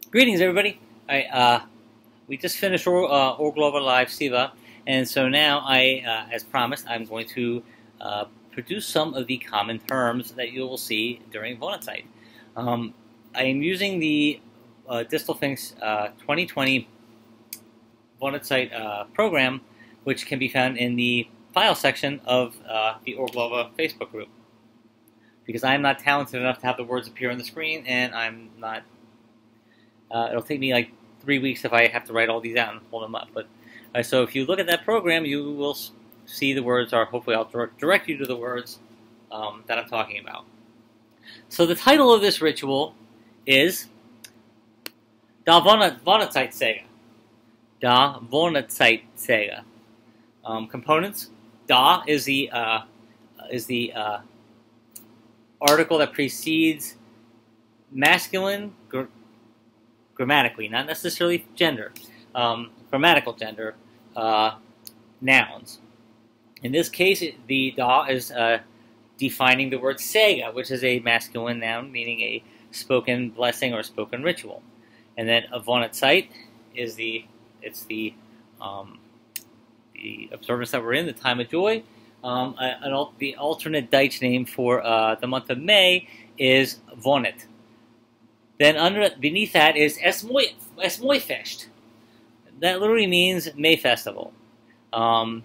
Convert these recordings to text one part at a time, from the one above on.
Greetings, everybody. We just finished Urglaawe Live Siwwe-A, and so now as promised, I'm going to produce some of the common terms that you will see during Wonnet. I am using the Distelfinks 2020 Wonnet program, which can be found in the file section of the Urglaawe Facebook group. Because I'm not talented enough to have the words appear on the screen, and I'm not. It'll take me like 3 weeks if I have to write all these out and hold them up. But so if you look at that program, you will see the words, or hopefully I'll direct you to the words that I'm talking about. So the title of this ritual is Da Wonnetzeit. Da Wonnetzeit. Components: Da is the article that precedes masculine grammatically, not necessarily gender, grammatical gender nouns. In this case, the da is defining the word sega, which is a masculine noun meaning a spoken blessing or spoken ritual. And then Wonnetzeit is the observance that we're in, the time of joy. The alternate Dutch name for the month of May is Wonnet. Then beneath that is Es Mooifeest. That literally means May Festival. And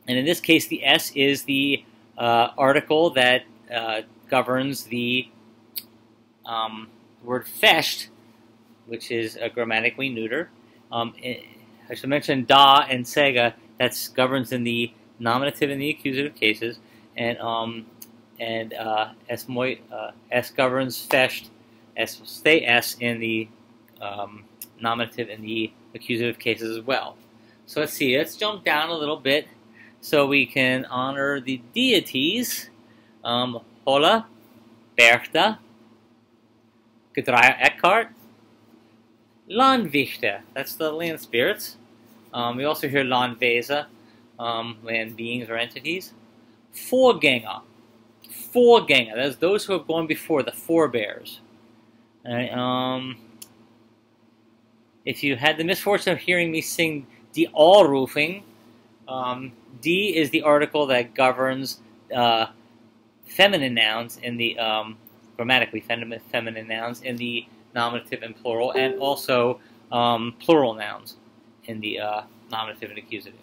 in this case, the S is the article that governs the word fest, which is grammatically neuter. I should mention da and sega. That governs in the nominative and the accusative cases, and S governs fest. Stay S in the nominative and the accusative cases as well. So let's see. Let's jump down a little bit so we can honor the deities. Holla, Berchtha, Gedraai Eckhart, Landwichte. That's the land spirits. We also hear Landwesen, land beings or entities. Voorganger. That's those who have gone before, the forebears. Right, if you had the misfortune of hearing me sing Die Allroofing, D is the article that governs feminine nouns in the grammatically feminine nouns in the nominative and plural, and also plural nouns in the nominative and accusative.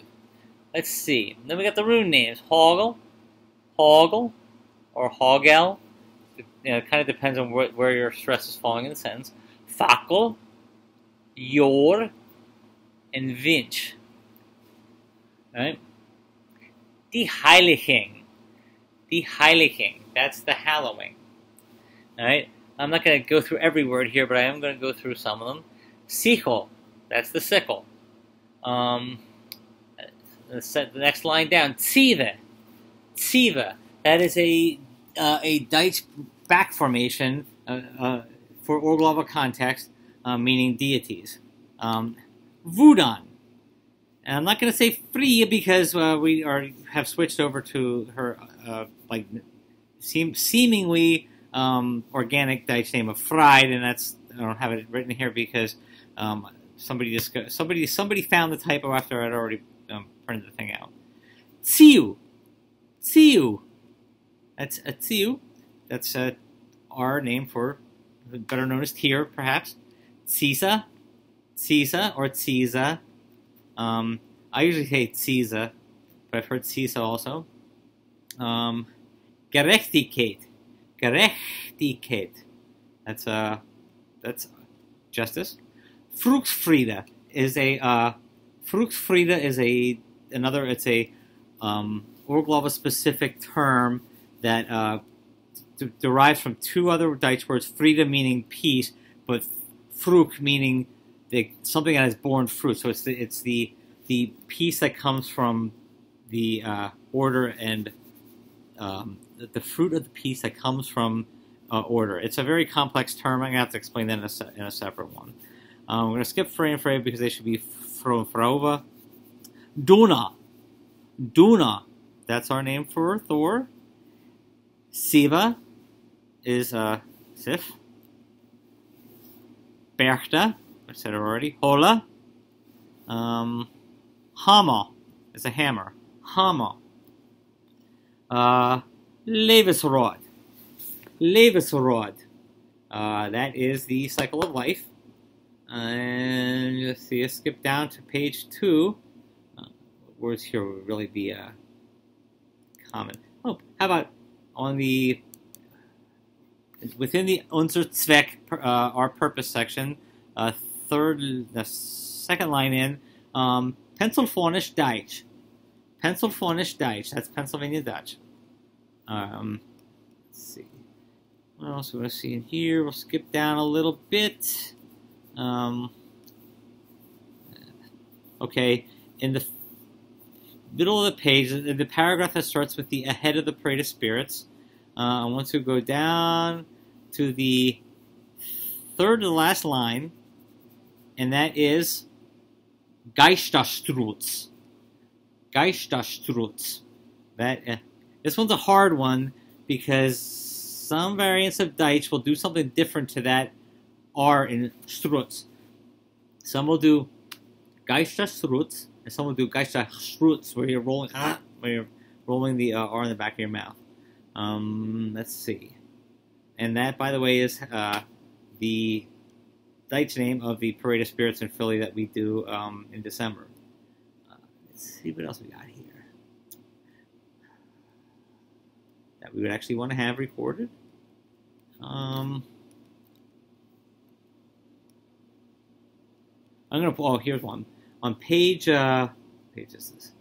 Let's see. Then we got the rune names: Hogel, or Hogel. It kind of depends on where your stress is falling in the sentence. Fakkel, Jor, and Winch. Right? Die Heiliging. That's the hallowing. All right? I'm not going to go through every word here, but I am going to go through some of them. Sichel. That's the sickle. The next line down. Siwwe. That is a Dutch back formation for Urglaawe context, meaning deities. Woedan. And I'm not going to say Free because we have switched over to her seemingly organic Dutch name of Fried, and I don't have it written here because somebody found the typo after I'd already printed the thing out. Tsiu. That's a Tsiu. That's our name for, better known as Tyr, perhaps. Tsisa, or Tsiza. I usually say Tsiza, but I've heard Tsisa also. Gerechtigkeit. That's justice. Fruchtfriede is another. It's a Urglaawe specific term that derives from two other Dutch words: Friede meaning peace, but Frucht meaning something that has borne fruit. So it's the peace that comes from the order, and the fruit of the peace that comes from order. It's a very complex term. I'm going to have to explain that in a separate one. We're going to skip Frey and Frey because they should be Frova. Duna. That's our name for Thor. Siva is Sif. Berchta, I said it already. Hola. Hammer is a hammer. Hammer. Levensrod. Levensrod. That is the cycle of life. And let's see, let's skip down to page 2. Words here would really be common. Oh, how about on the within the Unser Zweck, our purpose section, the second line in, Pennsylvanisch Deutsch. Pennsylvanisch Deutsch. That's Pennsylvania Dutch. Let's see. What else do we see in here? We'll skip down a little bit. Okay, in the middle of the page, in the paragraph that starts with the ahead of the parade of spirits, I want to go down to the third to last line, and that is Geisterstrutz. Geisterstrutz. This one's a hard one because some variants of Deutsch will do something different to that R in Strutz. Some will do Geisterstrutz, and some will do Geisterstrutz, where you're rolling the R in the back of your mouth. Let's see. And that, by the way, is the Deutsch name of the Parade of Spirits in Philly that we do in December. Let's see what else we got here that we would actually want to have recorded. Here's one. On page, page is this?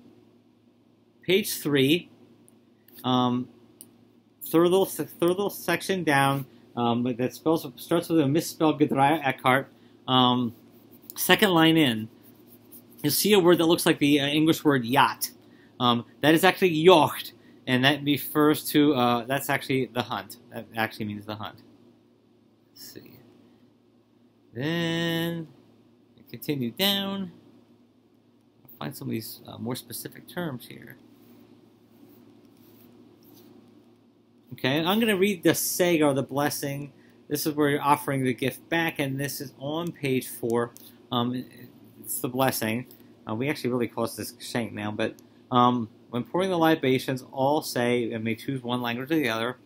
Page 3, third little section down, that starts with a misspelled Gedreier Eckhart. Second line in, you'll see a word that looks like the English word yacht. That is actually Jocht, and that refers to, that's actually the hunt. That actually means the hunt. Let's see. Then, continue down. I'll find some of these more specific terms here. Okay, I'm going to read the Sega, or the blessing. This is where you're offering the gift back, and this is on page 4. It's the blessing. We actually really call this Geschenk now, but when pouring the libations, all say, and may choose one language or the other,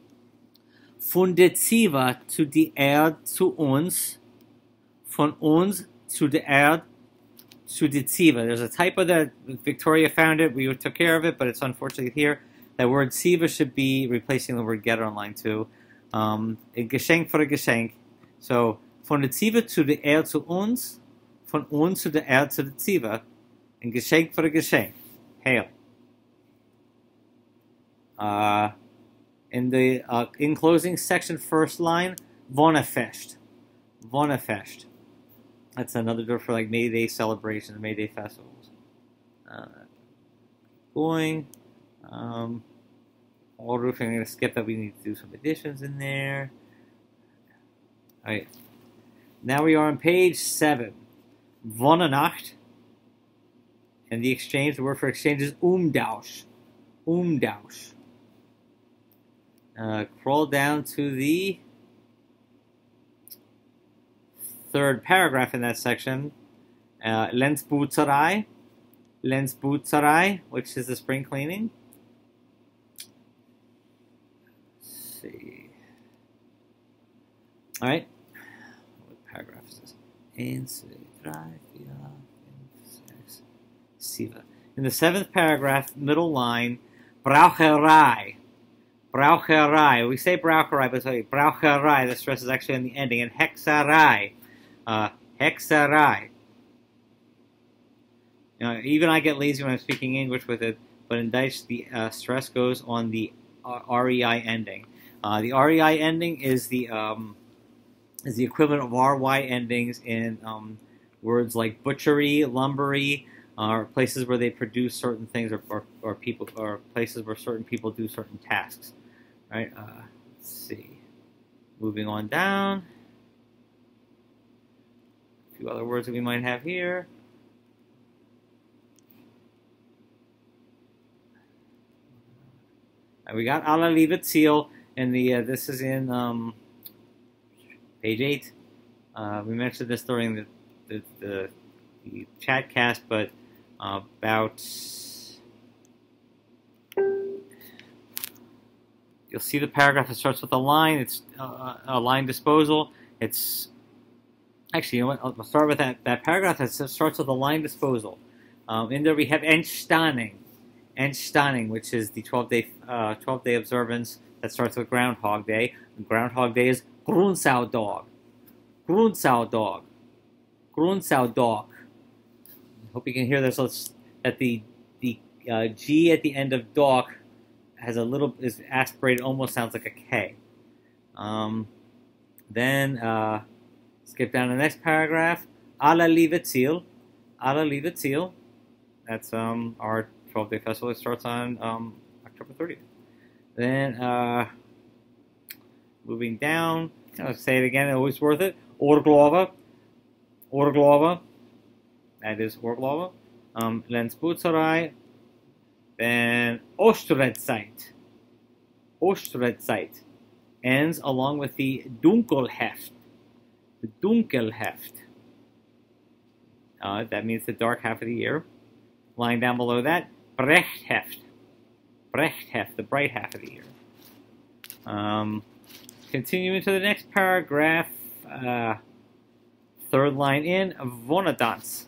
Von der Ziva zu die Erde zu uns, von uns zu der Erde zu die Ziva. There's a typo that Victoria found it. We took care of it, but it's unfortunately here. That word Ziva should be replacing the word getter on line 2. A Geschenk for a Geschenk. So, von der Ziva zu der Erde zu uns, von uns zu der Erde zu der Ziva. Ein Geschenk für ein Geschenk. Hail. In the in closing section, first line, Wonnefest. Wonnefest. That's another word for like May Day celebrations, May Day festivals. Going. All roofing, I'm going to skip that. We need to do some additions in there. Alright. Now we are on page 7. Wonnenacht. And the exchange, the word for exchange is Umtausch. Umtausch. Crawl down to the third paragraph in that section. Lensputzerei. Lensputzerei, which is the spring cleaning. Let's see. Alright. What paragraph is this? 1, 2, 3, 4, 5, 6, 7. In the 7th paragraph, middle line, Braucherei. Braucherei. We say Braucherei, but sorry, Braucherei. The stress is actually on the ending. And Hexerei. Hexerei. You know, even I get lazy when I'm speaking English with it, but in Dutch, the stress goes on the REI ending. The REI ending is the equivalent of RY endings in words like butchery, lumbery, or places where they produce certain things, or people, or places where certain people do certain tasks. Right? Let's see. Moving on down. A few other words that we might have here. We got Alla Liebe Ziel, and the this is in page 8. We mentioned this during the chat cast, but about you'll see the paragraph that starts with a line. It's a line disposal. It's actually, you know what? I'll start with that paragraph that starts with a line disposal. In there we have Entstanning, which is the 12-day observance that starts with Groundhog Day. And Groundhog Day is Grunsaudog. Hope you can hear this. So that the G at the end of dog has is aspirated, almost sounds like a K. Then skip down to the next paragraph. Alla livet till. That's our 12-day festival. It starts on October 30th. Then moving down, I'll say it again. Always worth it. Urglaawe. That is Urglaawe. Lensboetserij. Then Oosterredzeit. Ends along with the Dunkelheft. That means the dark half of the year. Line down below that, Brechtheft, the bright half of the year. Continuing to the next paragraph, third line in, Wonnetdans.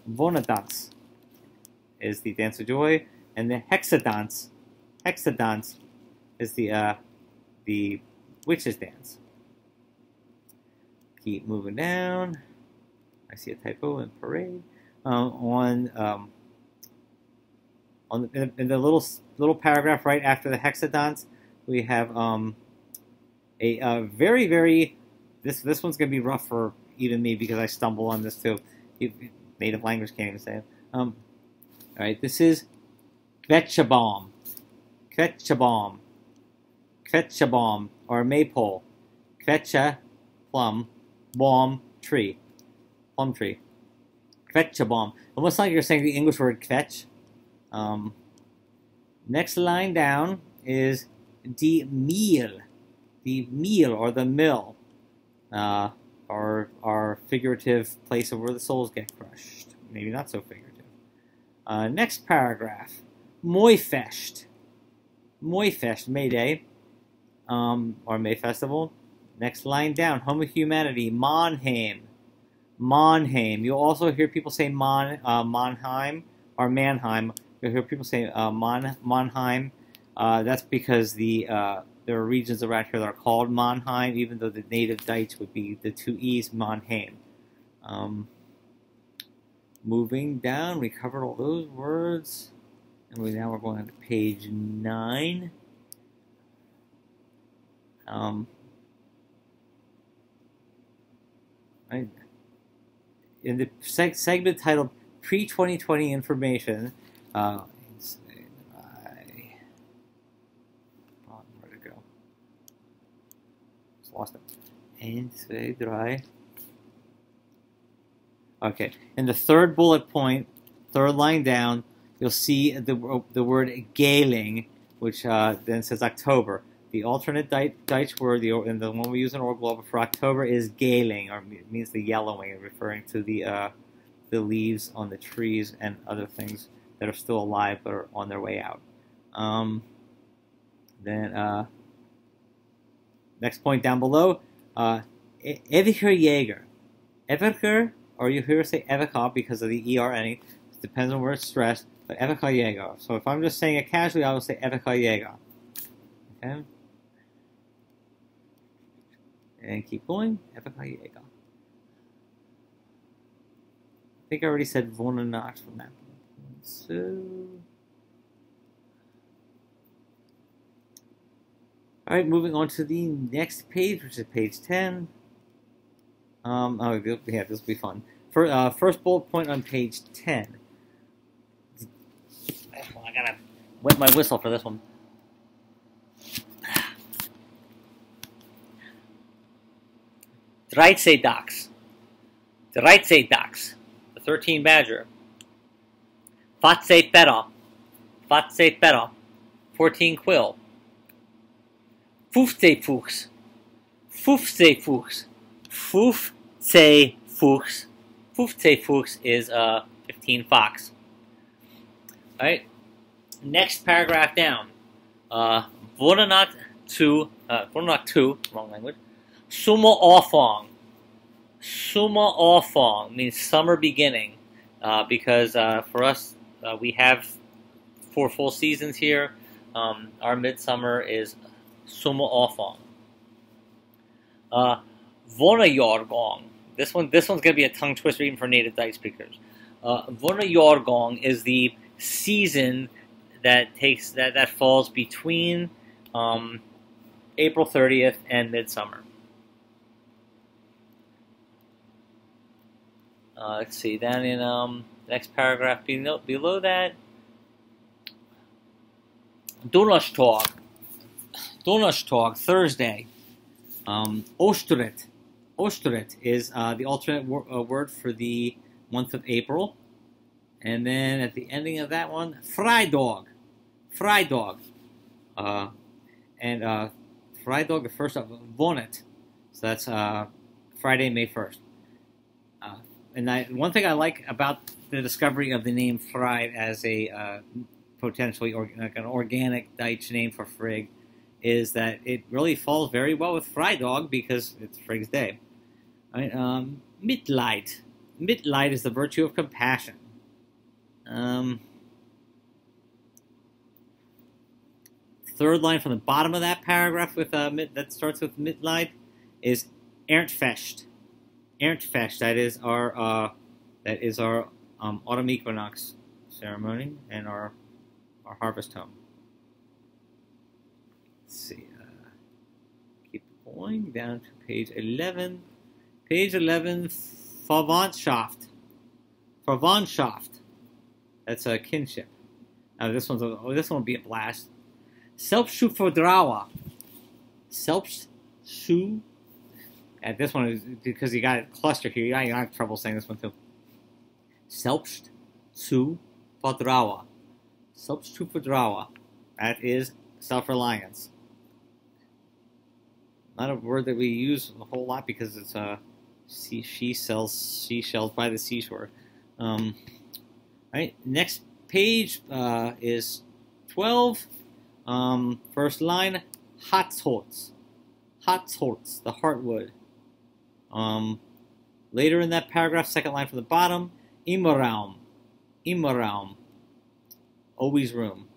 Wonnetdans is the dance of joy, and the Hexadans is the witch's dance. Keep moving down. I see a typo in parade. In the little paragraph right after the Hexadans, we have a very this one's gonna be rough for even me because I stumble on this too. Native language can't even say it. All right, this is Kvetsjebaum, or maypole. Kvetsje, plum, baum, tree. Plum tree. Kvetsjebaum. Almost like you're saying the English word kvetch. Next line down is die Miel. The meal, or the mill. Our figurative place of where the souls get crushed. Maybe not so figurative. Next paragraph. Mooifest. May Day. Or May Festival. Next line down. Home of Humanity. Mannheim. You'll also hear people say Mannheim or Mannheim. You'll hear people say Mannheim. That's because there are regions around here that are called Mannheim, even though the native Dutch would be the two E's, Mannheim. Moving down, we covered all those words. And now we're going on to page 9. In the segment titled Pre-2020 Information, where'd it go? Just lost it. 1, 2, 3. Okay, in the third bullet point, third line down, you'll see the word Galing, which then says October. The alternate Dutch word, and the one we use in Urglaawe for October, is Galing, or it means the yellowing, referring to the leaves on the trees and other things that are still alive but are on their way out. Then next point down below, Eviger Jaeger. Eviger, or you hear say Eviger because of the ER ending. It depends on where it's stressed, but Eviger Jaeger. So if I'm just saying it casually, I will say Eviger Jaeger. Okay? And keep going. Eviger Jaeger. I think I already said Wonnet from that. So, all right, moving on to the next page, which is page 10. Oh, yeah, this will be fun. First bullet point on page 10. Well, I gotta wet my whistle for this one. Dreizedags. The 13 badger. Fatse pera. 14 quill. Fufzefuchs. Fuchs. 15 Fuchs is 15 fox. All right. Next paragraph down. Wonnet 2, wrong language. Siwwe-A. Siwwe-A means summer beginning, because for us, we have 4 full seasons here. Our midsummer is Siwwe-A. Wonnet. This one's going to be a tongue twister even for native Dutch speakers. Wonnet is the season that falls between April 30th and midsummer. Let's see, down in the next paragraph below that, Donnerstag, Thursday. Oosteret is the alternate word for the month of April. And then at the ending of that one, Vrijdag. And Vrijdag, the first of Wonnet. So that's Friday, May 1st. And one thing I like about the discovery of the name Fried as a potentially like an organic Dutch name for Frig is that it really falls very well with Vrijdag because it's Frig's Day. Right? Mitleid. Mitleid is the virtue of compassion. Third line from the bottom of that paragraph with that starts with Mitleid is Erntfest. Erntfest. That is our autumn equinox ceremony and our harvest home. Let's see. Keep going down to page 11. Page 11. Verwandtschaft. That's a kinship. Now this one will be a blast. Selbstvertrauen. And this one is because you got a cluster here. You have trouble saying this one too. Selbstvertrauen. That is self-reliance. Not a word that we use a whole lot because it's she sells seashells by the seashore. Right. Next page is 12. First line, Hartholz, the heartwood. Later in that paragraph, second line from the bottom, Immerraum, always room.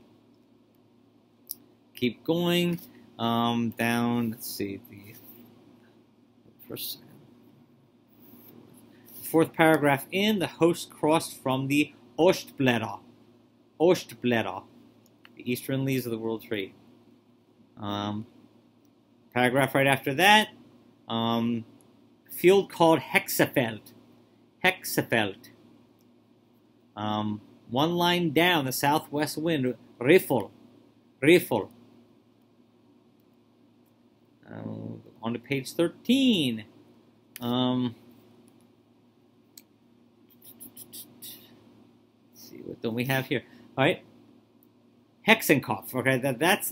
Keep going down. Let's see the first, fourth paragraph in. The host crossed from the Oostblätter, the eastern leaves of the World Tree. Paragraph right after that, field called Hexafeld. One line down, the southwest wind, Riffel. On to page 13. Let's see, what do we have here? All right. Hexenkopf. Okay, that's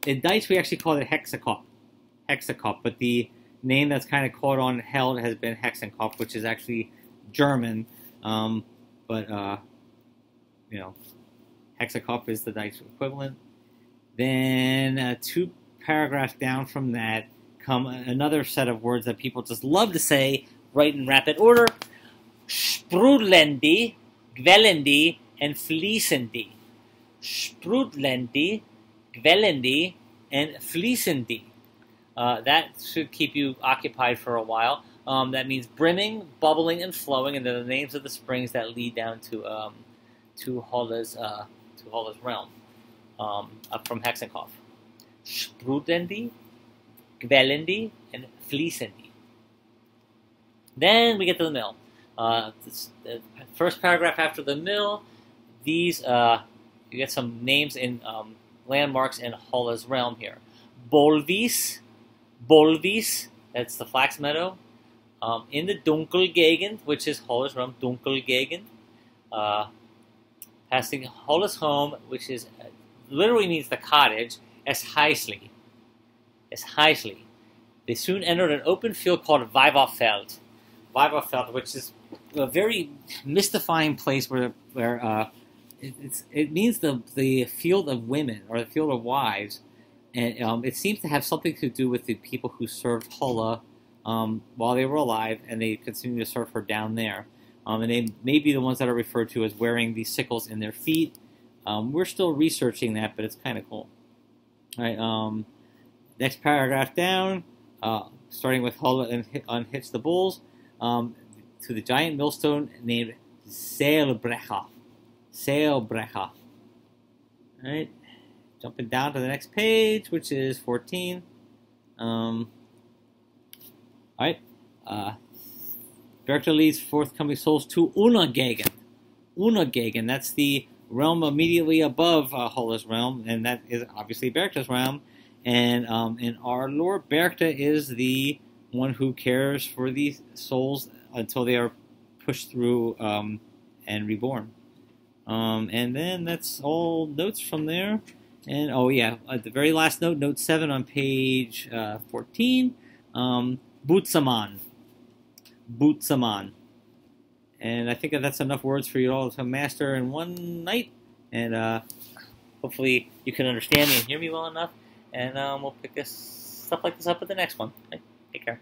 in Dutch we actually call it Hexenkopf, but the name that's kind of caught on held has been Hexenkopf, which is actually German, but you know, Hexenkopf is the Dutch equivalent. Then 2 paragraphs down from that come another set of words that people just love to say right in rapid order: Sprudlendi, Gwellendi, and Fließendi. Sprudlendi, Gwellendi, and Fließendi. That should keep you occupied for a while. That means brimming, bubbling, and flowing, and they're the names of the springs that lead down to Holle's realm, up from Hexenkopf. Sprudlendi, Gwellendi, and Fließendi. Then we get to the mill. The first paragraph after the mill, these you get some names in landmarks in Holle's realm here. Bolvis, that's the flax meadow. In the Dunkelgegend, which is Holle's realm, Dunkelgegend. Passing Holle's home, which is literally means the cottage, as Heisli. They soon entered an open field called Weiberfeld. Weiberfeld, which is a very mystifying place where it means the field of women or the field of wives, and it seems to have something to do with the people who served Hulla while they were alive, and they continue to serve her down there. And they may be the ones that are referred to as wearing these sickles in their feet. We're still researching that, but it's kind of cool. All right. Next paragraph down, starting with Hulla unhitch the bulls, to the giant millstone named Siwwe-A. Siwwe-A. All right. Jumping down to the next page, which is 14. All right. Berchtesgaden leads forthcoming souls to Urglaawe. Urglaawe, that's the realm immediately above Hulla's realm, and that is obviously Berchtesgaden's realm. And in our lore, Berchtesgaden is the one who cares for these souls until they are pushed through and reborn. And then that's all notes from there. And oh yeah, the very last note, note 7 on page 14, Bootsaman. Bootsaman. And I think that's enough words for you all to master in one night. And hopefully you can understand me and hear me well enough. And we'll pick stuff like this up at the next one. Take care.